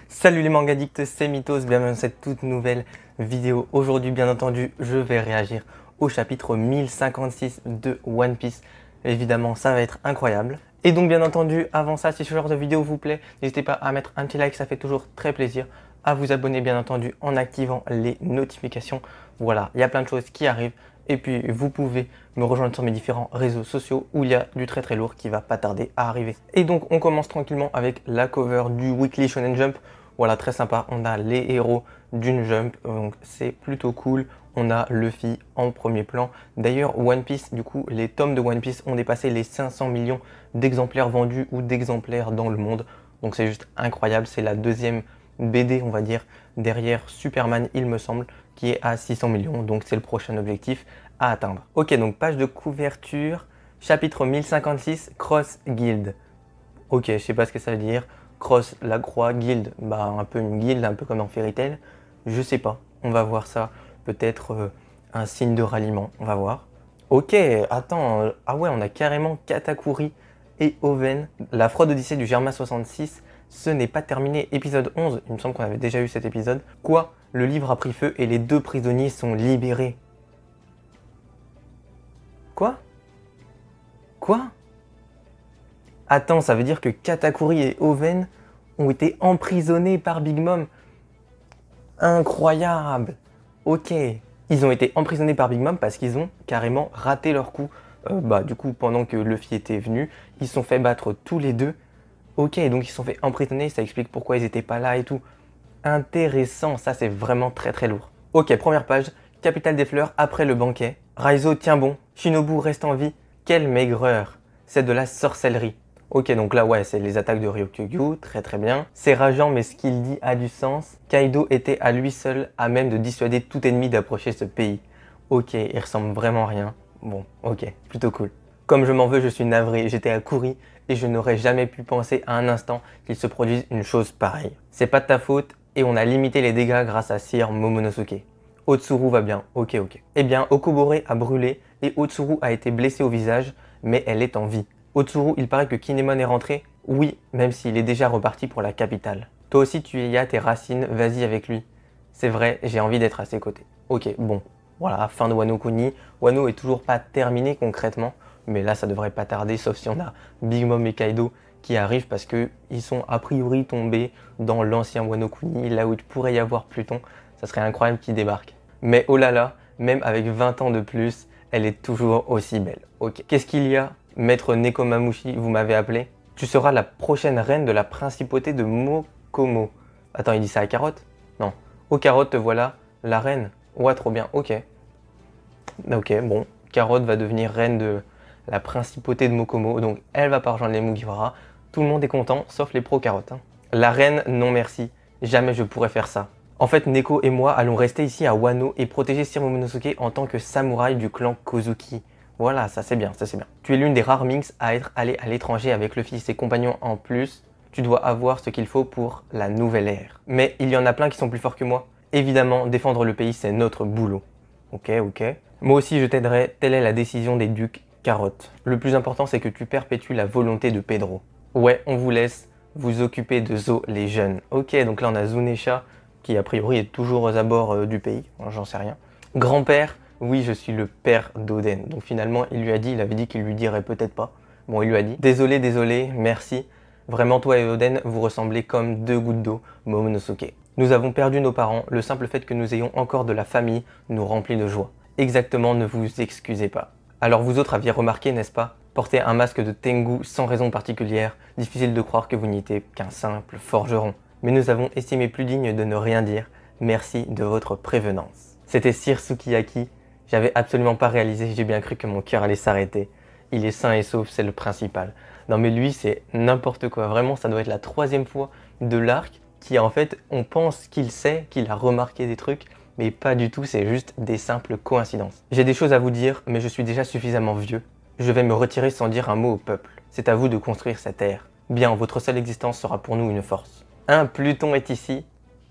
Salut les mangadicts, c'est Mythos, bienvenue dans cette toute nouvelle vidéo. Aujourd'hui, bien entendu, je vais réagir au chapitre 1056 de One Piece. Évidemment, ça va être incroyable. Et donc, bien entendu, avant ça, si ce genre de vidéo vous plaît, n'hésitez pas à mettre un petit like, ça fait toujours très plaisir. À vous abonner, bien entendu, en activant les notifications. Voilà, il y a plein de choses qui arrivent. Et puis, vous pouvez me rejoindre sur mes différents réseaux sociaux où il y a du très très lourd qui va pas tarder à arriver. Et donc, on commence tranquillement avec la cover du Weekly Shonen Jump. Voilà, très sympa. On a les héros d'une Jump, donc c'est plutôt cool. On a Luffy en premier plan. D'ailleurs, One Piece, du coup, les tomes de One Piece ont dépassé les 500 millions d'exemplaires vendus ou d'exemplaires dans le monde. Donc c'est juste incroyable. C'est la deuxième BD, on va dire, derrière Superman, il me semble, qui est à 600 millions. Donc c'est le prochain objectif à atteindre. Ok, donc page de couverture, chapitre 1056, Cross Guild. Ok, je sais pas ce que ça veut dire. Cross, la croix, guild, bah un peu une guilde, un peu comme dans Fairy Tail. Je sais pas, on va voir ça. Peut-être un signe de ralliement, on va voir. Ok, attends, ah ouais, on a carrément Katakuri et Oven. La fraude odyssée du Germa 66, ce n'est pas terminé. Épisode 11, il me semble qu'on avait déjà eu cet épisode. Quoi? Le livre a pris feu et les deux prisonniers sont libérés. Quoi? Quoi? Attends, ça veut dire que Katakuri et Oven ont été emprisonnés par Big Mom. Incroyable. Ok. Ils ont été emprisonnés par Big Mom parce qu'ils ont carrément raté leur coup. Du coup, pendant que Luffy était venu, ils se sont fait battre tous les deux. Ok, donc ils se sont fait emprisonner, ça explique pourquoi ils n'étaient pas là et tout. Intéressant, ça c'est vraiment très très lourd. Ok, première page, capitale des fleurs après le banquet. Raizo tient bon, Shinobu reste en vie. Quelle maigreur. C'est de la sorcellerie. Ok, donc là, ouais, c'est les attaques de Ryokugyu, très très bien. C'est rageant, mais ce qu'il dit a du sens. Kaido était à lui seul à même de dissuader tout ennemi d'approcher ce pays. Ok, il ressemble vraiment à rien. Bon, ok, plutôt cool. Comme je m'en veux, je suis navré, j'étais à Kuri et je n'aurais jamais pu penser à un instant qu'il se produise une chose pareille. C'est pas de ta faute et on a limité les dégâts grâce à Sir Momonosuke. Otsuru va bien, ok. Eh bien, Okobore a brûlé et Otsuru a été blessée au visage, mais elle est en vie. Otsuru, il paraît que Kinemon est rentré. Oui, même s'il est déjà reparti pour la capitale. Toi aussi, tu y as tes racines, vas-y avec lui. C'est vrai, j'ai envie d'être à ses côtés. Ok, bon. Voilà, fin de Wano Kuni. Wano est toujours pas terminé concrètement, mais là, ça devrait pas tarder, sauf si on a Big Mom et Kaido qui arrivent parce qu'ils sont a priori tombés dans l'ancien Wano Kuni, là où il pourrait y avoir Pluton. Ça serait incroyable qu'ils débarquent. Mais oh là là, même avec 20 ans de plus, elle est toujours aussi belle. Ok, qu'est-ce qu'il y a? Maître Nekomamushi, vous m'avez appelé. Tu seras la prochaine reine de la principauté de Mokomo. Attends, il dit ça à Carotte? Non. Oh Carotte, te voilà, la reine. Ouais, trop bien, ok. Ok, bon. Carotte va devenir reine de la principauté de Mokomo, donc elle va pas rejoindre les Mugiwara. Tout le monde est content, sauf les pro-carottes. Hein. La reine, non merci. Jamais je pourrais faire ça. En fait, Neko et moi allons rester ici à Wano et protéger Sir Momonosuke en tant que samouraï du clan Kozuki. Voilà, ça c'est bien, ça c'est bien. Tu es l'une des rares Minx à être allé à l'étranger avec Luffy et ses compagnons en plus. Tu dois avoir ce qu'il faut pour la nouvelle ère. Mais il y en a plein qui sont plus forts que moi. Évidemment, défendre le pays, c'est notre boulot. Ok. Moi aussi, je t'aiderai. Telle est la décision des ducs Carotte. Le plus important, c'est que tu perpétues la volonté de Pedro. Ouais, on vous laisse vous occuper de Zo les jeunes. Ok, donc là on a Zunesha qui a priori est toujours aux abords du pays. J'en sais rien. Grand-père. Oui, je suis le père d'Oden. Donc finalement, il avait dit qu'il lui dirait peut-être pas. Bon, il lui a dit. Désolé, merci. Vraiment, toi et Oden, vous ressemblez comme deux gouttes d'eau, Momonosuke. Nous avons perdu nos parents. Le simple fait que nous ayons encore de la famille nous remplit de joie. Exactement, ne vous excusez pas. Alors vous autres aviez remarqué, n'est-ce pas? Porter un masque de Tengu sans raison particulière, difficile de croire que vous n'étiez qu'un simple forgeron. Mais nous avons estimé plus digne de ne rien dire. Merci de votre prévenance. C'était Sir Sukiyaki. J'avais absolument pas réalisé, j'ai bien cru que mon cœur allait s'arrêter. Il est sain et sauf, c'est le principal. Non mais lui, c'est n'importe quoi. Vraiment, ça doit être la 3e fois de l'arc qui, en fait, on pense qu'il sait, qu'il a remarqué des trucs, mais pas du tout, c'est juste des simples coïncidences. J'ai des choses à vous dire, mais je suis déjà suffisamment vieux. Je vais me retirer sans dire un mot au peuple. C'est à vous de construire cette ère. Bien, votre seule existence sera pour nous une force. Un Pluton est ici.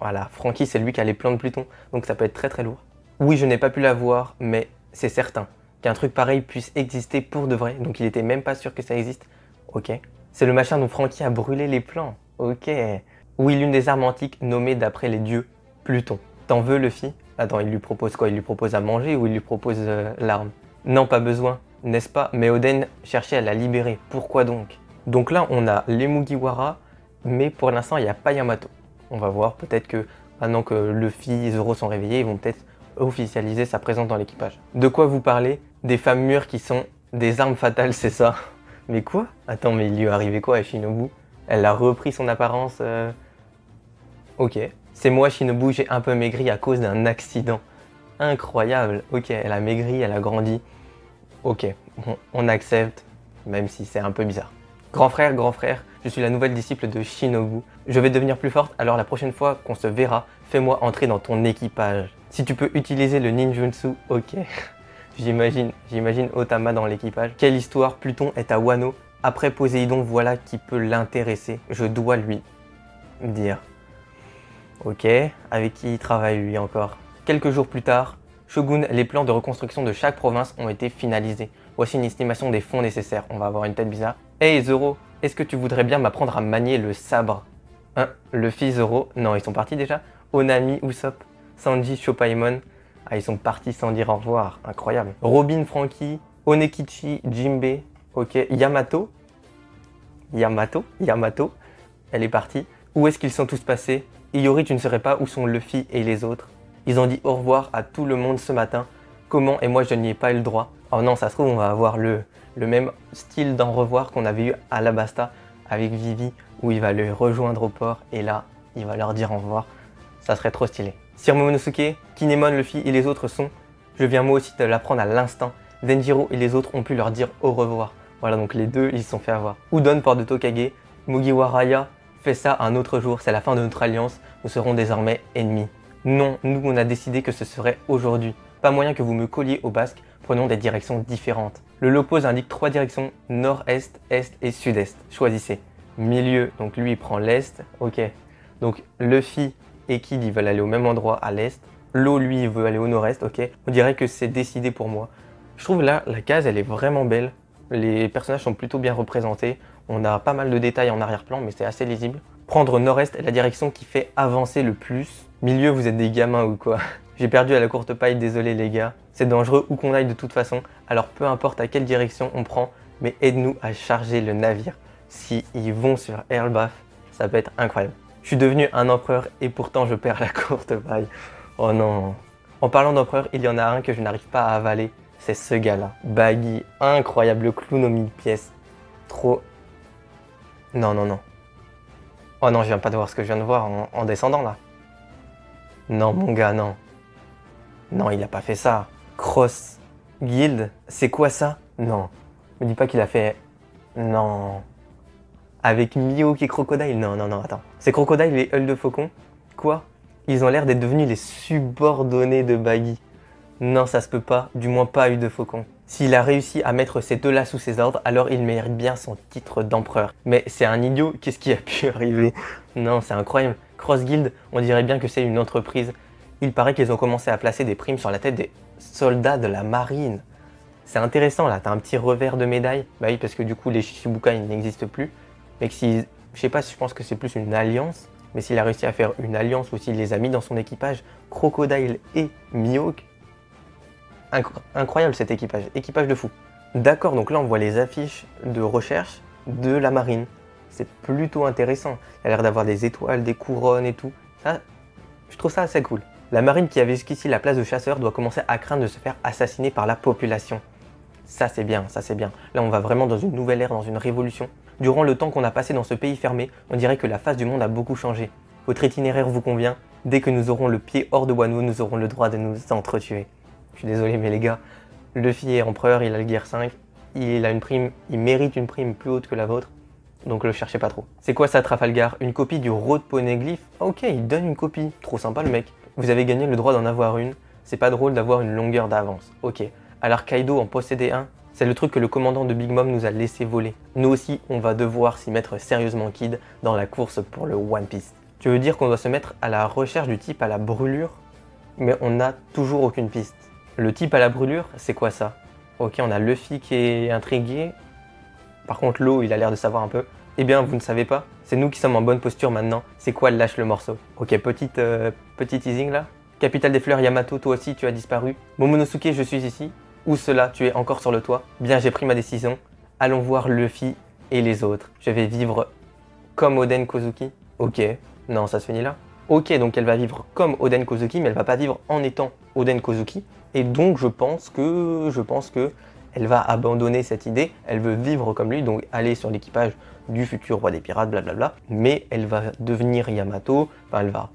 Voilà, Franky, c'est lui qui a les plans de Pluton, donc ça peut être très très lourd. Oui, je n'ai pas pu la voir, mais c'est certain qu'un truc pareil puisse exister pour de vrai, donc il était même pas sûr que ça existe. Ok. C'est le machin dont Franky a brûlé les plans. Ok. Oui, l'une des armes antiques nommées d'après les dieux Pluton. T'en veux, Luffy? Attends, il lui propose quoi? Il lui propose à manger ou il lui propose l'arme? Non, pas besoin, n'est-ce pas? Mais Oden cherchait à la libérer. Pourquoi donc? Donc là, on a les Mugiwara, mais pour l'instant, il n'y a pas Yamato. On va voir, peut-être que maintenant que Luffy et Zoro sont réveillés, ils vont peut-être officialiser sa présence dans l'équipage. De quoi vous parlez? Des femmes mûres qui sont des armes fatales, c'est ça? Mais quoi? Attends, mais il lui est arrivé quoi à Shinobu? Elle a repris son apparence Ok. C'est moi, Shinobu, j'ai un peu maigri à cause d'un accident. Incroyable. Ok, elle a maigri, elle a grandi. Ok, on accepte, même si c'est un peu bizarre. Grand frère, je suis la nouvelle disciple de Shinobu. Je vais devenir plus forte, alors la prochaine fois qu'on se verra, fais-moi entrer dans ton équipage. Si tu peux utiliser le ninjutsu, ok. J'imagine Otama dans l'équipage. Quelle histoire, Pluton est à Wano. Après Poséidon, voilà qui peut l'intéresser. Je dois lui dire. Ok, avec qui il travaille lui encore? Quelques jours plus tard, Shogun, les plans de reconstruction de chaque province ont été finalisés. Voici une estimation des fonds nécessaires. On va avoir une tête bizarre. Hey Zoro, est-ce que tu voudrais bien m'apprendre à manier le sabre? Hein? Luffy, Zoro? Non, ils sont partis déjà. Onami, Usopp, Sanji, Shoppaemon. Ah, ils sont partis sans dire au revoir. Incroyable. Robin, Franky, Onekichi, Jinbe. Ok, Yamato. Elle est partie. Où est-ce qu'ils sont tous passés? Iori, tu ne saurais pas où sont Luffy et les autres. Ils ont dit au revoir à tout le monde ce matin. Comment? Et moi, je n'y ai pas eu le droit. Oh non, ça se trouve, on va avoir le même style d'en revoir qu'on avait eu à Alabasta avec Vivi, où il va le rejoindre au port et là, il va leur dire au revoir. Ça serait trop stylé. Sir Momonosuke, Kinemon, Luffy et les autres sont. Je viens moi aussi de l'apprendre à l'instant. Denjiro et les autres ont pu leur dire au revoir. Voilà, donc les deux, ils se sont fait avoir. Udon, port de Tokage, Mugiwara, fais ça un autre jour, c'est la fin de notre alliance, nous serons désormais ennemis. Non, nous on a décidé que ce serait aujourd'hui. Pas moyen que vous me colliez au basque, prenons des directions différentes. Le logpose indique 3 directions, nord-est, est et sud-est. Choisissez. Milieu, donc lui il prend l'est, ok. Donc Luffy et Kid ils veulent aller au même endroit à l'est. Lo lui il veut aller au nord-est, ok. On dirait que c'est décidé pour moi. Je trouve là, la case elle est vraiment belle. Les personnages sont plutôt bien représentés. On a pas mal de détails en arrière-plan, mais c'est assez lisible. Prendre nord-est est la direction qui fait avancer le plus. Milieu, vous êtes des gamins ou quoi? J'ai perdu à la courte paille, désolé les gars. C'est dangereux où qu'on aille de toute façon, alors peu importe à quelle direction on prend, mais aide-nous à charger le navire. Si ils vont sur Elbaf, ça peut être incroyable. Je suis devenu un empereur et pourtant je perds la courte paille. Oh non. En parlant d'empereur, il y en a un que je n'arrive pas à avaler. C'est ce gars-là. Baggy, incroyable clown aux 1000 pièces. Trop... Non. Oh non, je viens pas de voir ce que je viens de voir en descendant là. Non mon gars, non. Non, il a pas fait ça. Cross Guild, c'est quoi ça? Non. Me dis pas qu'il a fait... Non. Avec Mihawk et Crocodile? Non, attends. C'est Crocodile et Œil de Faucon? Quoi? Ils ont l'air d'être devenus les subordonnés de Baggy. Non, ça se peut pas, du moins pas Œil de Faucon. S'il a réussi à mettre ces deux-là sous ses ordres, alors il mérite bien son titre d'empereur. Mais c'est un idiot, qu'est-ce qui a pu arriver? Non, c'est incroyable. Cross Guild, on dirait bien que c'est une entreprise. Il paraît qu'ils ont commencé à placer des primes sur la tête des soldats de la marine. C'est intéressant là, t'as un petit revers de médaille. Bah oui, parce que du coup les Shichibukai ils n'existent plus. Mais que si, je sais pas si je pense que c'est plus une alliance. Mais s'il a réussi à faire une alliance ou s'il les a mis dans son équipage, Crocodile et Mihawk. Incroyable cet équipage, équipage de fou. D'accord, donc là on voit les affiches de recherche de la marine. C'est plutôt intéressant. Il a l'air d'avoir des étoiles, des couronnes et tout. Ça, je trouve ça assez cool. La marine qui avait jusqu'ici la place de chasseur doit commencer à craindre de se faire assassiner par la population. Ça c'est bien, ça c'est bien. Là on va vraiment dans une nouvelle ère, dans une révolution. Durant le temps qu'on a passé dans ce pays fermé, on dirait que la face du monde a beaucoup changé. Votre itinéraire vous convient? Dès que nous aurons le pied hors de Wano, nous aurons le droit de nous entretuer. Je suis désolé mais les gars, Luffy est empereur, il a le Gear 5, il a une prime, il mérite une prime plus haute que la vôtre. Donc le cherchez pas trop. C'est quoi ça Trafalgar? Une copie du Road Poneglyph? Ok, il donne une copie. Trop sympa le mec. Vous avez gagné le droit d'en avoir une. C'est pas drôle d'avoir une longueur d'avance. Ok. Alors Kaido en possédait un? C'est le truc que le commandant de Big Mom nous a laissé voler. Nous aussi, on va devoir s'y mettre sérieusement Kid dans la course pour le One Piece. Tu veux dire qu'on doit se mettre à la recherche du type à la brûlure? Mais on n'a toujours aucune piste. Le type à la brûlure, c'est quoi ça? Ok, on a Luffy qui est intrigué. Par contre, Lo, il a l'air de savoir un peu. Eh bien, vous ne savez pas? C'est nous qui sommes en bonne posture maintenant. C'est quoi, lâche le morceau. Ok, petit teasing là. Capitale des fleurs, Yamato, toi aussi tu as disparu. Momonosuke, je suis ici. Où cela, tu es encore sur le toit. Bien, j'ai pris ma décision. Allons voir Luffy et les autres. Je vais vivre comme Oden Kozuki. Ok, non, ça se finit là. Ok, donc elle va vivre comme Oden Kozuki, mais elle va pas vivre en étant Oden Kozuki. Et donc je pense que elle va abandonner cette idée. Elle veut vivre comme lui, donc aller sur l'équipage du futur roi des pirates, blablabla. Mais elle va devenir Yamato. Enfin,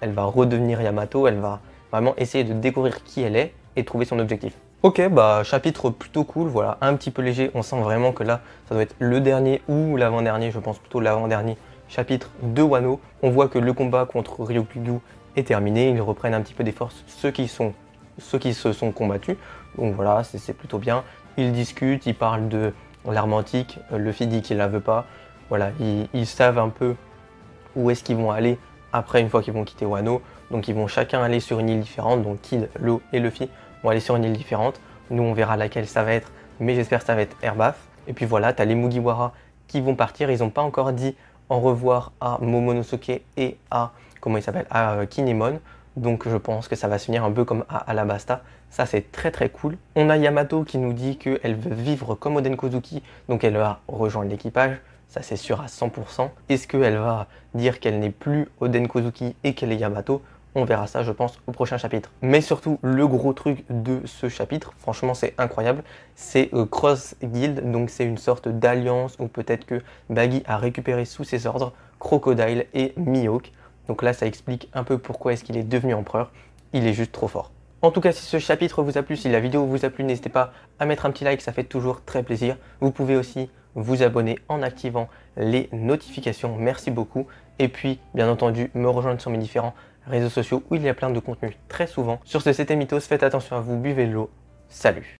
elle va redevenir Yamato. Elle va vraiment essayer de découvrir qui elle est et trouver son objectif. Ok, bah chapitre plutôt cool, voilà, un petit peu léger. On sent vraiment que là, ça doit être le dernier ou l'avant-dernier, je pense plutôt l'avant-dernier chapitre de Wano. On voit que le combat contre Ryokugyu est terminé. Ils reprennent un petit peu des forces, ceux qui se sont combattus. Donc voilà, c'est plutôt bien. Ils discutent, ils parlent de l'arme antique. Luffy dit qu'il la veut pas. Voilà, ils savent un peu où est-ce qu'ils vont aller après une fois qu'ils vont quitter Wano. Donc ils vont chacun aller sur une île différente. Donc Kid, Law et Luffy vont aller sur une île différente. Nous on verra laquelle ça va être, mais j'espère que ça va être Erbaf. Et puis voilà, tu as les Mugiwara qui vont partir. Ils n'ont pas encore dit au revoir à Momonosuke et à, comment il s'appelle, à Kinemon. Donc je pense que ça va se finir un peu comme à Alabasta. Ça c'est très très cool. On a Yamato qui nous dit qu'elle veut vivre comme Oden Kozuki, donc elle va rejoindre l'équipage. Ça c'est sûr à 100%. Est-ce qu'elle va dire qu'elle n'est plus Oden Kozuki et qu'elle est Yamato? On verra ça, je pense, au prochain chapitre. Mais surtout, le gros truc de ce chapitre, franchement, c'est incroyable, c'est Cross Guild. Donc, c'est une sorte d'alliance où peut-être que Buggy a récupéré sous ses ordres Crocodile et Mihawk. Donc là, ça explique un peu pourquoi est-ce qu'il est devenu empereur. Il est juste trop fort. En tout cas, si ce chapitre vous a plu, si la vidéo vous a plu, n'hésitez pas à mettre un petit like, ça fait toujours très plaisir. Vous pouvez aussi vous abonner en activant les notifications. Merci beaucoup. Et puis, bien entendu, me rejoindre sur mes différents réseaux sociaux où il y a plein de contenus très souvent. Sur ce, c'était Mythos, faites attention à vous, buvez de l'eau. Salut!